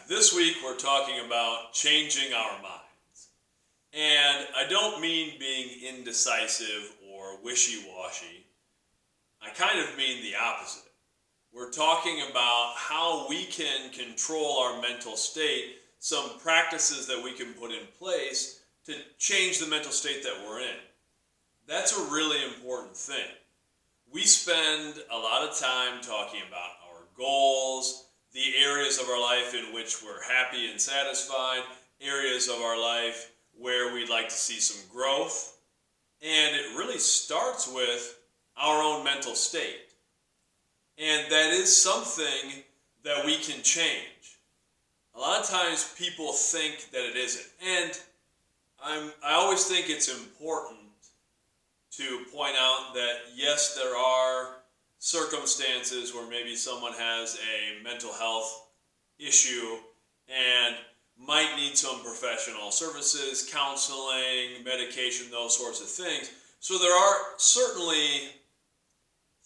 This week we're talking about changing our minds. And I don't mean being indecisive or wishy-washy. I kind of mean the opposite. We're talking about how we can control our mental state, some practices that we can put in place to change the mental state that we're in. That's a really important thing. We spend a lot of time talking about our goals, the areas of our life in which we're happy and satisfied, areas of our life where we'd like to see some growth, and it really starts with our own mental state. And that is something that we can change. A lot of times people think that it isn't. And I always think it's important to point out that yes, there are circumstances where maybe someone has a mental health issue and might need some professional services, counseling, medication, those sorts of things. So there are certainly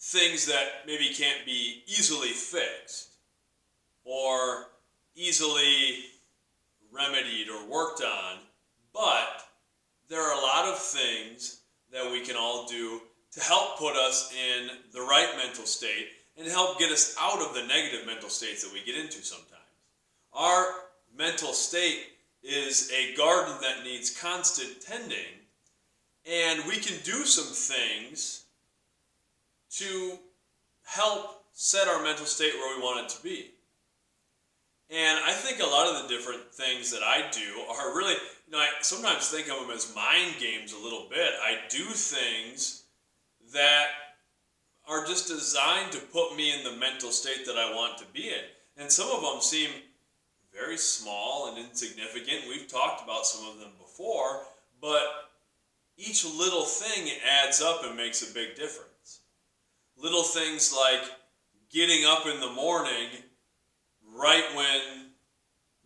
things that maybe can't be easily fixed or easily remedied or worked on, but there are a lot of things that we can all do to help put us in the right mental state and help get us out of the negative mental states that we get into sometimes. Our mental state is a garden that needs constant tending, and we can do some things to help set our mental state where we want it to be. And I think a lot of the different things that I do are really, I sometimes think of them as mind games a little bit. I do things that are just designed to put me in the mental state that I want to be in. And some of them seem very small and insignificant. We've talked about some of them before, but each little thing adds up and makes a big difference. Little things like getting up in the morning right when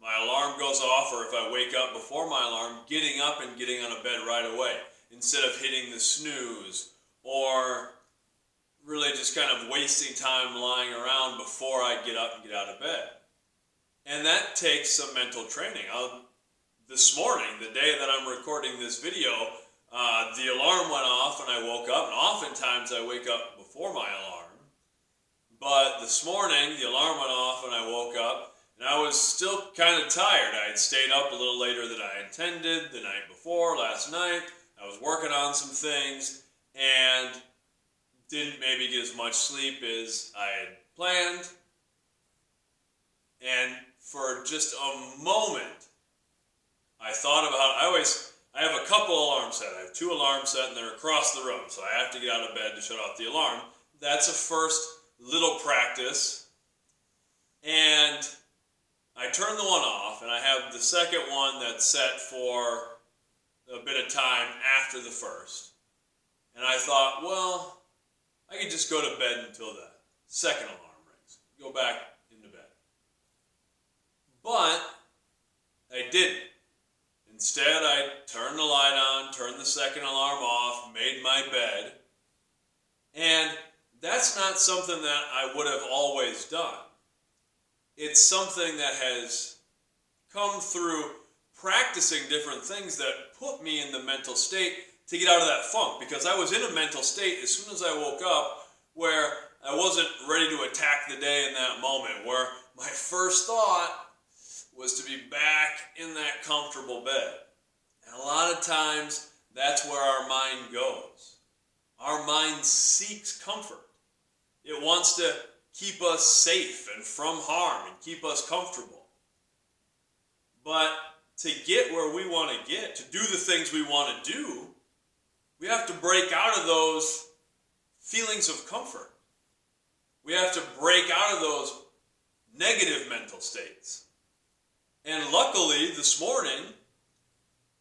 my alarm goes off, or if I wake up before my alarm, getting up and getting on a bed right away instead of hitting the snooze or really just kind of wasting time lying around before I get up and get out of bed. And that takes some mental training. This morning, the day that I'm recording this video, the alarm went off and I woke up, and oftentimes I wake up before my alarm. But this morning, the alarm went off and I woke up, and I was still kind of tired. I had stayed up a little later than I intended the night before, last night. I was working on some things and didn't maybe get as much sleep as I had planned. And for just a moment, I thought about, I have a couple alarms set. I have 2 alarms set and they're across the room, so I have to get out of bed to shut off the alarm. That's a first little practice. And I turn the one off, and I have the second one that's set for a bit of time after the first. And I thought, well, I could just go to bed until the second alarm rings. Go back into bed. But I didn't. Instead, I turned the light on, turned the second alarm off, made my bed. And that's not something that I would have always done. It's something that has come through practicing different things that put me in the mental state to get out of that funk. Because I was in a mental state as soon as I woke up where I wasn't ready to attack the day in that moment, where my first thought was to be back in that comfortable bed. And a lot of times, that's where our mind goes. Our mind seeks comfort. It wants to keep us safe and from harm and keep us comfortable. But to get where we want to get, to do the things we want to do, we have to break out of those feelings of comfort. We have to break out of those negative mental states. And luckily, this morning,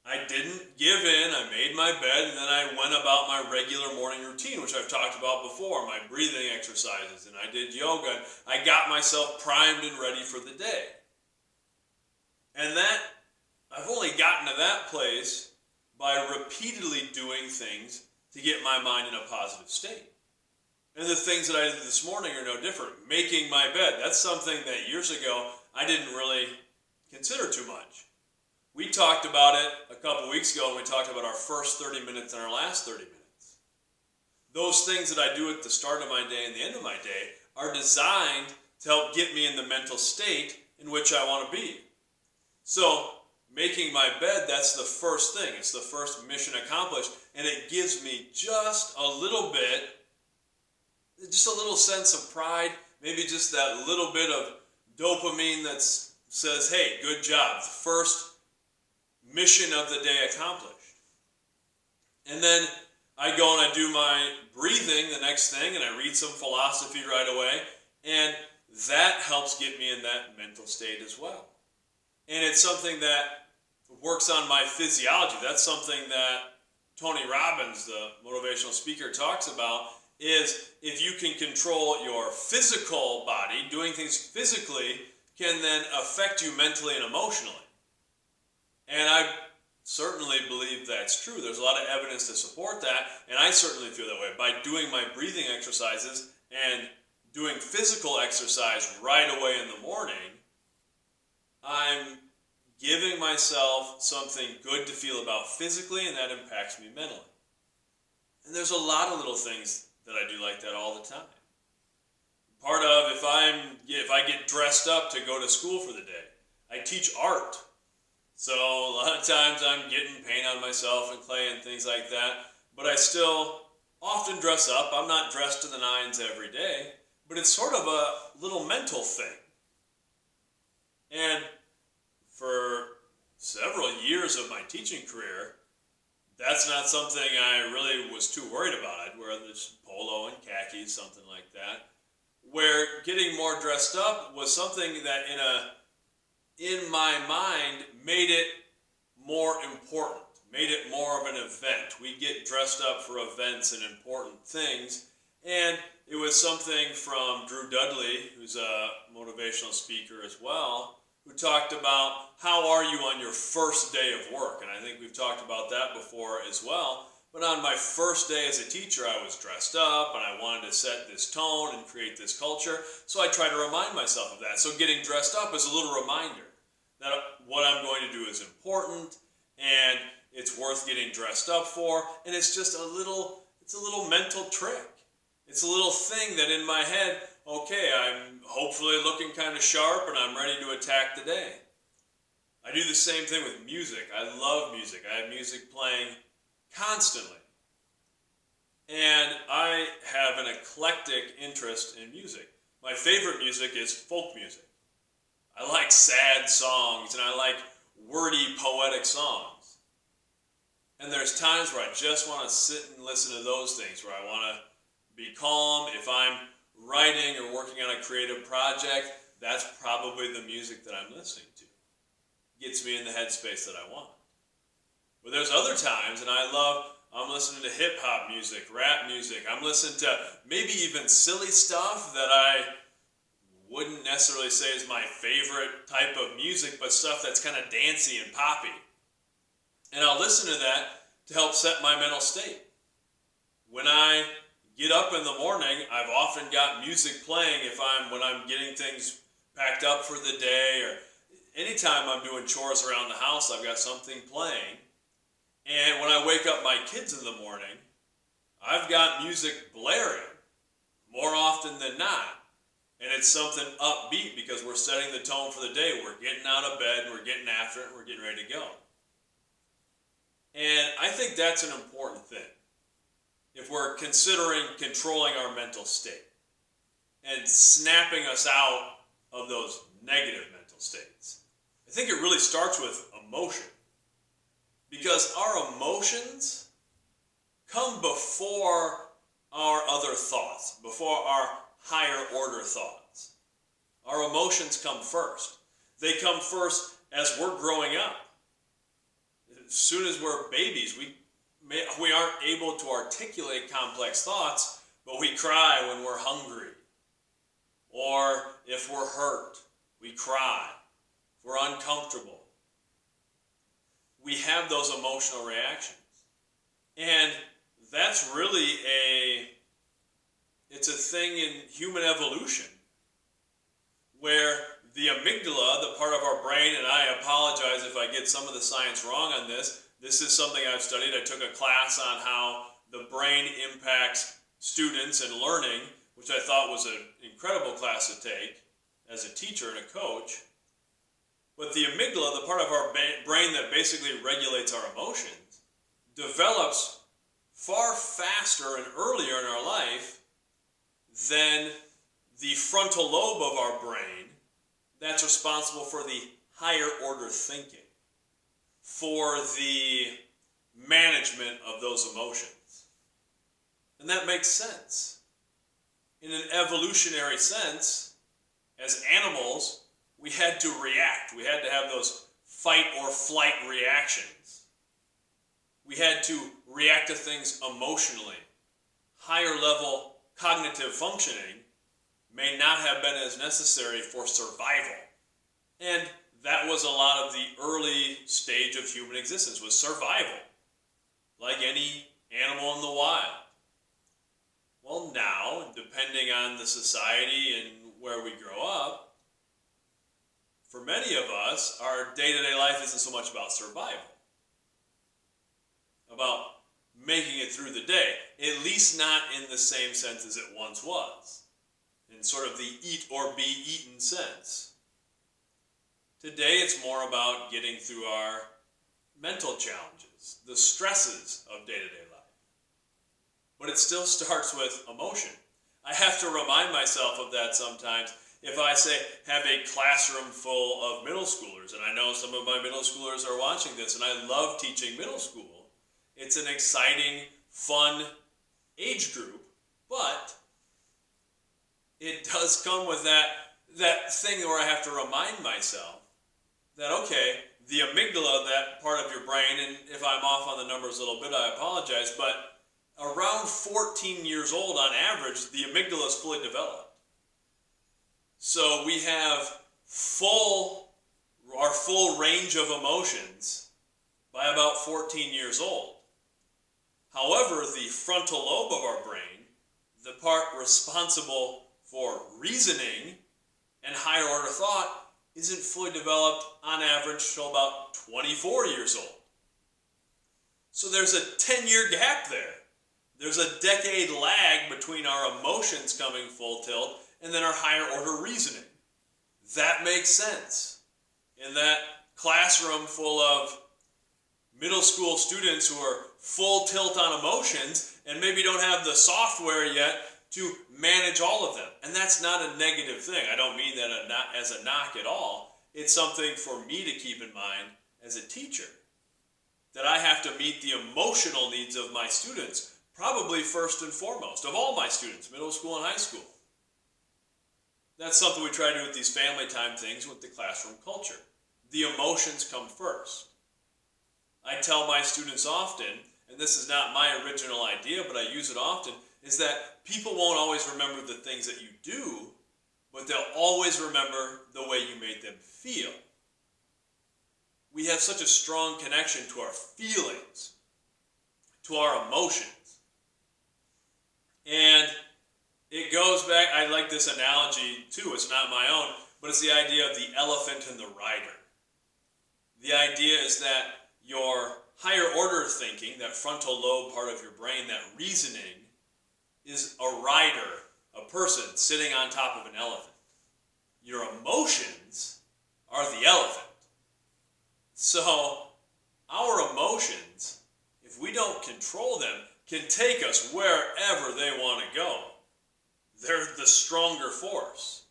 I didn't give in. I made my bed, and then I went about my regular morning routine, which I've talked about before, my breathing exercises, and I did yoga. And I got myself primed and ready for the day. And that, I've only gotten to that place by repeatedly doing things to get my mind in a positive state. And the things that I did this morning are no different. Making my bed, that's something that years ago I didn't really consider too much. We talked about it a couple weeks ago when we talked about our first 30 minutes and our last 30 minutes. Those things that I do at the start of my day and the end of my day are designed to help get me in the mental state in which I want to be. So, making my bed, that's the first thing. It's the first mission accomplished. And it gives me just a little sense of pride, maybe just that little bit of dopamine that says, hey, good job. The first mission of the day accomplished. And then I go and I do my breathing the next thing, and I read some philosophy right away, and that helps get me in that mental state as well. And it's something that works on my physiology. That's something that Tony Robbins, the motivational speaker, talks about, is if you can control your physical body, doing things physically can then affect you mentally and emotionally. And I certainly believe that's true. There's a lot of evidence to support that, and I certainly feel that way. By doing my breathing exercises and doing physical exercise right away in the morning, I'm giving myself something good to feel about physically, and that impacts me mentally. And there's a lot of little things that I do like that all the time. Part of if I get dressed up to go to school for the day, I teach art. So a lot of times I'm getting paint on myself and clay and things like that, but I still often dress up. I'm not dressed to the nines every day, but it's sort of a little mental thing. And for several years of my teaching career, that's not something I really was too worried about. I'd wear this polo and khakis, something like that. Where getting more dressed up was something that in my mind made it more important, made it more of an event. We get dressed up for events and important things. And it was something from Drew Dudley, who's a motivational speaker as well, who talked about how are you on your first day of work. And I think we've talked about that before as well. But on my first day as a teacher, I was dressed up and I wanted to set this tone and create this culture. So I try to remind myself of that. So getting dressed up is a little reminder that what I'm going to do is important and it's worth getting dressed up for. And it's just a little mental trick. It's a little thing that in my head, okay, I'm hopefully looking kind of sharp and I'm ready to attack the day. I do the same thing with music. I love music. I have music playing constantly. And I have an eclectic interest in music. My favorite music is folk music. I like sad songs and I like wordy, poetic songs. And there's times where I just want to sit and listen to those things, where I want to be calm. If I'm writing or working on a creative project, that's probably the music that I'm listening to. Gets me in the headspace that I want. But there's other times, and I'm listening to hip-hop music, rap music. I'm listening to maybe even silly stuff that I wouldn't necessarily say is my favorite type of music, but stuff that's kind of dancey and poppy. And I'll listen to that to help set my mental state. When I get up in the morning, I've often got music playing when I'm getting things packed up for the day, or anytime I'm doing chores around the house, I've got something playing. And when I wake up my kids in the morning, I've got music blaring more often than not. And it's something upbeat because we're setting the tone for the day. We're getting out of bed, and we're getting after it, and we're getting ready to go. And I think that's an important thing if we're considering controlling our mental state and snapping us out of those negative mental states. I think it really starts with emotion, because our emotions come before our other thoughts, before our higher order thoughts. Our emotions come first. They come first as we're growing up. As soon as we're babies, we aren't able to articulate complex thoughts, but we cry when we're hungry. Or if we're hurt, we cry. If we're uncomfortable, we have those emotional reactions. And that's really it's a thing in human evolution where the amygdala, the part of our brain, and I apologize if I get some of the science wrong on this. This is something I've studied. I took a class on how the brain impacts students and learning, which I thought was an incredible class to take as a teacher and a coach. But the amygdala, the part of our brain that basically regulates our emotions, develops far faster and earlier in our life than the frontal lobe of our brain that's responsible for the higher order thinking, for the management of those emotions. And that makes sense. In an evolutionary sense, as animals, we had to react. We had to have those fight or flight reactions. We had to react to things emotionally. Higher level cognitive functioning may not have been as necessary for survival. And that was a lot of the early stage of human existence, was survival, like any animal in the wild. Well, now, depending on the society and where we grow up, for many of us, our day-to-day life isn't so much about survival, about making it through the day, at least not in the same sense as it once was, in sort of the eat or be eaten sense. Today it's more about getting through our mental challenges, the stresses of day-to-day life. But it still starts with emotion. I have to remind myself of that sometimes. If I say, have a classroom full of middle schoolers, and I know some of my middle schoolers are watching this, and I love teaching middle school. It's an exciting, fun age group, but it does come with that thing where I have to remind myself that, okay, the amygdala, that part of your brain, and if I'm off on the numbers a little bit, I apologize, but around 14 years old on average, the amygdala is fully developed. So we have our full range of emotions by about 14 years old. However, the frontal lobe of our brain, the part responsible for reasoning and higher order thought, isn't fully developed on average till about 24 years old. So there's a 10-year gap there. There's a decade lag between our emotions coming full tilt and then our higher order reasoning. That makes sense. In that classroom full of middle school students who are full tilt on emotions and maybe don't have the software yet to manage all of them. And that's not a negative thing. I don't mean that as a knock at all. It's something for me to keep in mind as a teacher, that I have to meet the emotional needs of my students, probably first and foremost, of all my students, middle school and high school. That's something we try to do with these family time things with the classroom culture. The emotions come first. I tell my students often, and this is not my original idea, but I use it often, is that people won't always remember the things that you do, but they'll always remember the way you made them feel. We have such a strong connection to our feelings, to our emotions. And it goes back, I like this analogy too, it's not my own, but it's the idea of the elephant and the rider. The idea is that your higher order thinking, that frontal lobe part of your brain, that reasoning, is a rider, a person sitting on top of an elephant. Your emotions are the elephant. So, our emotions, if we don't control them, can take us wherever they want to go. They're the stronger force.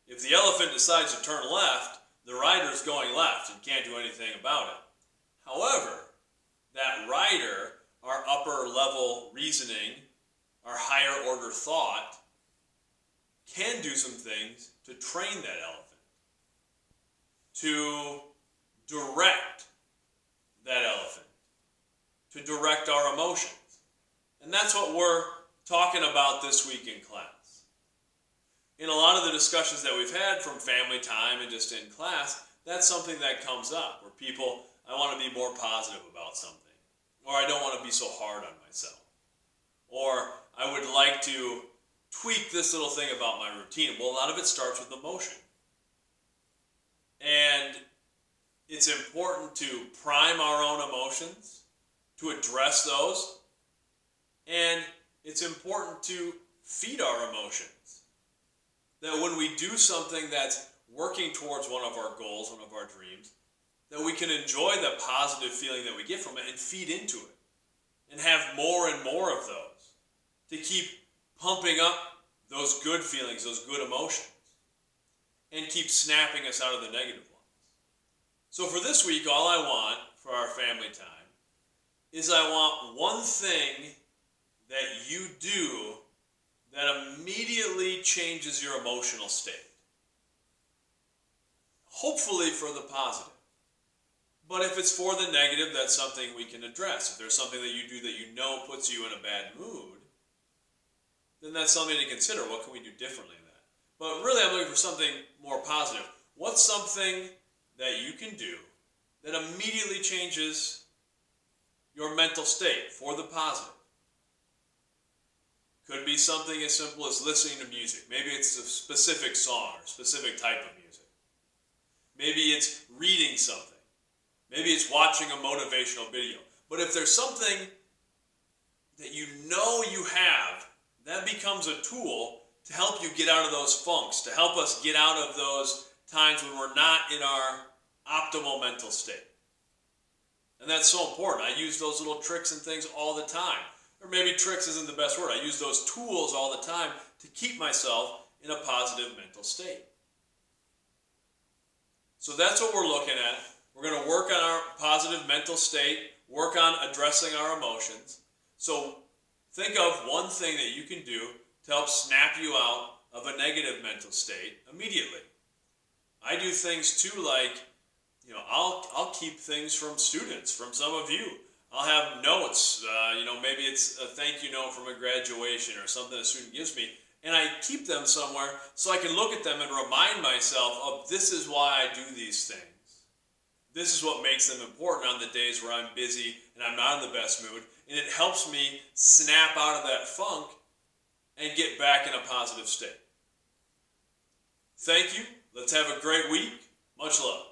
If the elephant decides to turn left, the rider's going left and can't do anything about it. However, that rider, our upper level reasoning, our higher order thought, can do some things to train that elephant, to direct that elephant, to direct our emotions. And that's what we're talking about this week in class. In a lot of the discussions that we've had from family time and just in class, that's something that comes up where people, I want to be more positive about something, or I don't want to be so hard on myself, or I would like to tweak this little thing about my routine. Well, a lot of it starts with emotion. And it's important to prime our own emotions, to address those, and it's important to feed our emotions. That when we do something that's working towards one of our goals, one of our dreams, that we can enjoy the positive feeling that we get from it and feed into it and have more and more of those to keep pumping up those good feelings, those good emotions, and keep snapping us out of the negative ones. So for this week, all I want for our family time is I want one thing that you do that immediately changes your emotional state. Hopefully for the positive. But if it's for the negative, that's something we can address. If there's something that you do that you know puts you in a bad mood, then that's something to consider. What can we do differently in that? But really, I'm looking for something more positive. What's something that you can do that immediately changes your mental state for the positive? Could be something as simple as listening to music. Maybe it's a specific song or a specific type of music. Maybe it's reading something. Maybe it's watching a motivational video. But if there's something that you know you have, that becomes a tool to help you get out of those funks, to help us get out of those times when we're not in our optimal mental state. And that's so important. I use those little tricks and things all the time. Or maybe tricks isn't the best word. I use those tools all the time to keep myself in a positive mental state. So that's what we're looking at. We're going to work on our positive mental state, work on addressing our emotions. So think of one thing that you can do to help snap you out of a negative mental state immediately. I do things too, like, I'll keep things from students, from some of you. I'll have notes, maybe it's a thank you note from a graduation or something a student gives me, and I keep them somewhere so I can look at them and remind myself of this is why I do these things. This is what makes them important on the days where I'm busy and I'm not in the best mood, and it helps me snap out of that funk and get back in a positive state. Thank you. Let's have a great week. Much love.